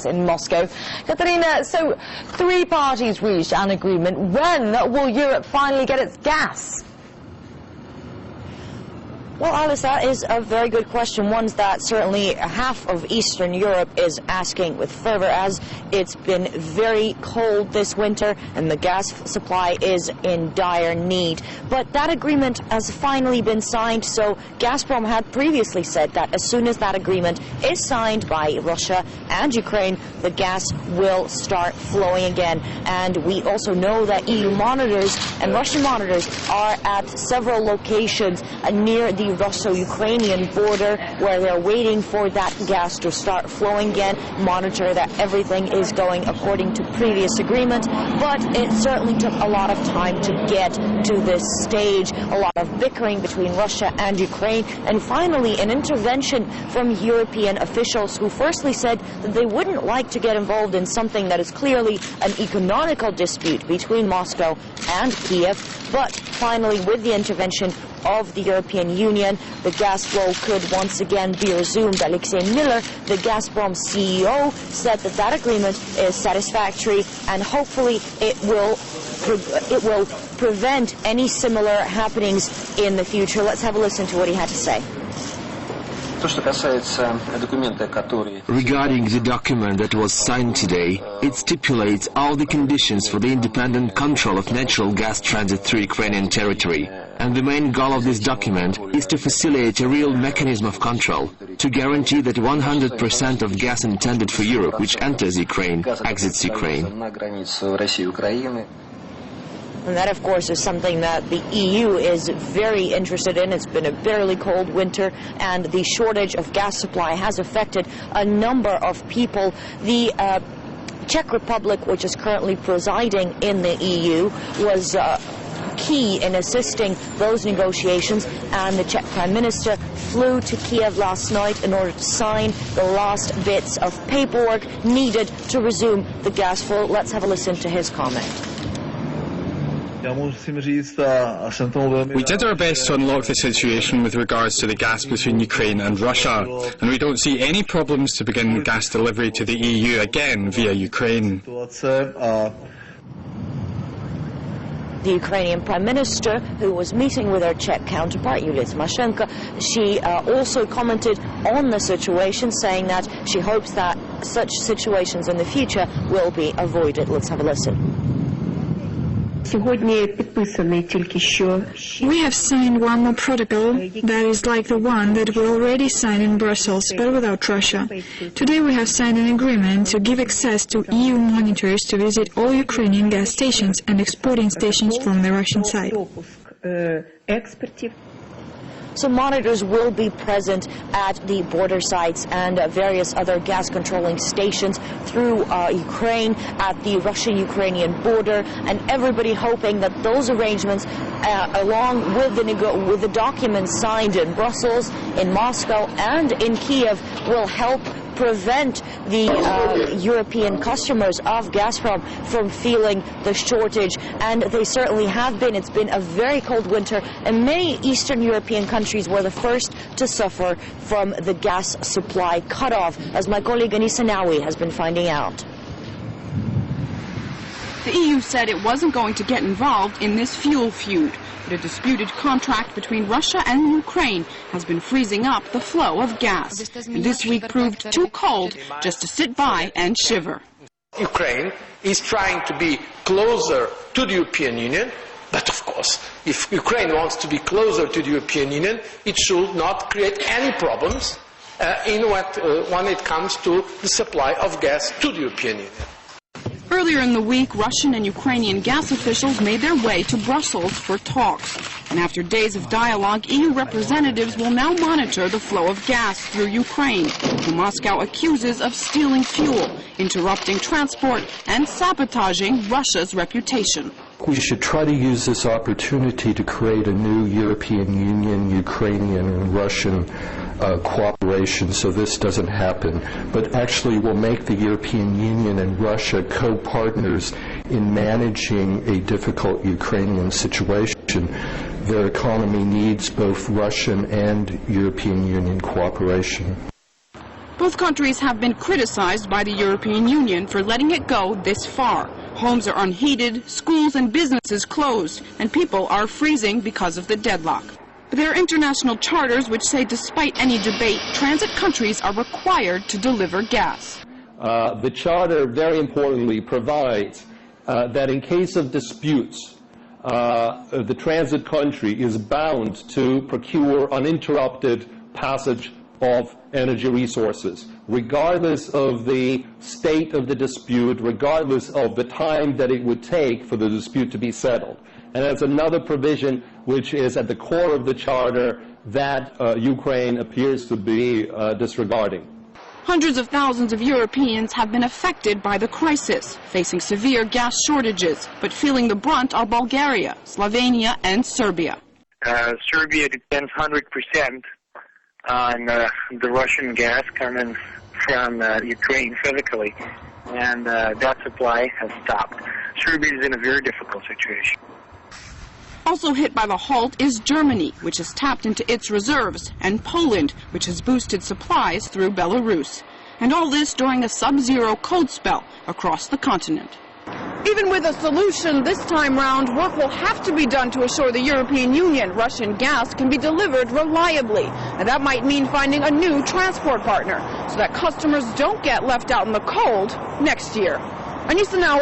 in Moscow. Katerina, so three parties reached an agreement. When will Europe finally get its gas? Well, Alice, that is a very good question, one that certainly half of Eastern Europe is asking with fervor, as it's been very cold this winter and the gas supply is in dire need. But that agreement has finally been signed, so Gazprom had previously said that as soon as that agreement is signed by Russia and Ukraine, the gas will start flowing again. And we also know that EU monitors and Russian monitors are at several locations near the Russo-Ukrainian border, where they're waiting for that gas to start flowing again, monitor that everything is going according to previous agreement. But it certainly took a lot of time to get to this stage, a lot of bickering between Russia and Ukraine, and finally an intervention from European officials who firstly said that they wouldn't like to get involved in something that is clearly an economical dispute between Moscow and Kiev, but finally with the intervention of the European Union, the gas flow could once again be resumed. Alexei Miller, the Gazprom CEO, said that that agreement is satisfactory and hopefully it will prevent any similar happenings in the future. Let's have a listen to what he had to say. Regarding the document that was signed today, it stipulates all the conditions for the independent control of natural gas transit through Ukrainian territory. And the main goal of this document is to facilitate a real mechanism of control, to guarantee that 100% of gas intended for Europe which enters Ukraine exits Ukraine. And that, of course, is something that the EU is very interested in. It's been a bitterly cold winter, and the shortage of gas supply has affected a number of people. The Czech Republic, which is currently presiding in the EU, was key in assisting those negotiations, and the Czech Prime Minister flew to Kiev last night in order to sign the last bits of paperwork needed to resume the gas flow. Let's have a listen to his comment. We did our best to unlock the situation with regards to the gas between Ukraine and Russia, and we don't see any problems to begin gas delivery to the EU again via Ukraine. The Ukrainian Prime Minister, who was meeting with her Czech counterpart, Yulia Tymoshenko, she also commented on the situation, saying that she hopes that such situations in the future will be avoided. Let's have a listen. We have signed one more protocol that is like the one that we already signed in Brussels, but without Russia. Today we have signed an agreement to give access to EU monitors to visit all Ukrainian gas stations and exporting stations from the Russian side. So monitors will be present at the border sites and various other gas controlling stations through Ukraine at the Russian-Ukrainian border, and everybody hoping that those arrangements, along with the documents signed in Brussels, in Moscow and in Kiev, will help prevent the European customers of Gazprom from feeling the shortage. And they certainly have been. It's been a very cold winter, and many Eastern European countries were the first to suffer from the gas supply cutoff, as my colleague Anissa Nawi has been finding out. The EU said it wasn't going to get involved in this fuel feud, but a disputed contract between Russia and Ukraine has been freezing up the flow of gas. And this week proved too cold just to sit by and shiver. Ukraine is trying to be closer to the European Union, but of course, if Ukraine wants to be closer to the European Union, it should not create any problems when it comes to the supply of gas to the European Union. Earlier in the week, Russian and Ukrainian gas officials made their way to Brussels for talks. And after days of dialogue, EU representatives will now monitor the flow of gas through Ukraine, who Moscow accuses of stealing fuel, interrupting transport, and sabotaging Russia's reputation. We should try to use this opportunity to create a new European Union, Ukrainian and Russian cooperation so this doesn't happen, but actually will make the European Union and Russia co-partners in managing a difficult Ukrainian situation. Their economy needs both Russian and European Union cooperation. Both countries have been criticized by the European Union for letting it go this far. Homes are unheated, schools and businesses closed, and people are freezing because of the deadlock. But there are international charters which say despite any debate, transit countries are required to deliver gas. The charter, very importantly, provides that in case of disputes, the transit country is bound to procure uninterrupted passage of energy resources, regardless of the state of the dispute, regardless of the time that it would take for the dispute to be settled. And that's another provision which is at the core of the charter that Ukraine appears to be disregarding. Hundreds of thousands of Europeans have been affected by the crisis, facing severe gas shortages, but feeling the brunt are Bulgaria, Slovenia and Serbia. Serbia depends 100% on the Russian gas coming from Ukraine physically, and that supply has stopped. Serbia is in a very difficult situation. Also hit by the halt is Germany, which has tapped into its reserves, and Poland, which has boosted supplies through Belarus. And all this during a sub-zero cold spell across the continent. Even with a solution this time round, work will have to be done to assure the European Union Russian gas can be delivered reliably. And that might mean finding a new transport partner so that customers don't get left out in the cold next year. Anissa Nawe,